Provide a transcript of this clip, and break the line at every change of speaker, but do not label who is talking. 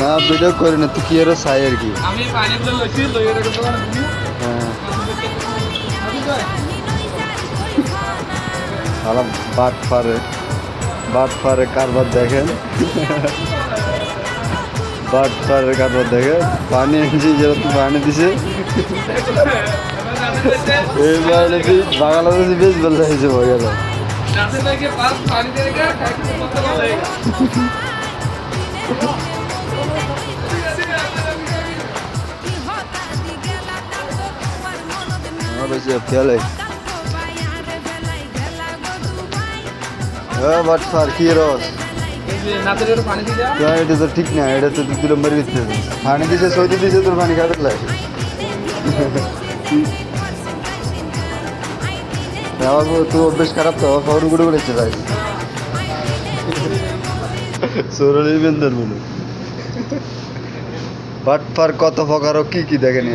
না ভিডিও করি না, তুই কি আরো চাই আর কি।
আমি পানিগুলো লইছি লইয়ে রেখে
হ্যাঁ সারা বাট ফারে কারবার দেখেন, বাট ফারের কারবার দেখেন। পানি এনেছি যেরকম পানি দিছে এই পানি বাংলাদেশে বেশ ভালো হয়েছে ভাই গেল।
রাতে থেকে পাঁচ পানি দিয়ে রেখে খাইতে করতে পারলে
খেয়ালে বাট ফার কি রস,
নাতের পানি দিয়ে
এটা তো ঠিক না, এটা তো 2 নম্বর দিচ্ছে। পানি দিছে সইতে দিছে, তোর পানি খাবে লাগে আমার তো অভ্যেস খারাপ, তো খবর গুলো করেছে ভাই সৌরলি বেন্দর বলে বাট ফার কত প্রকার কি কি দেখেনি।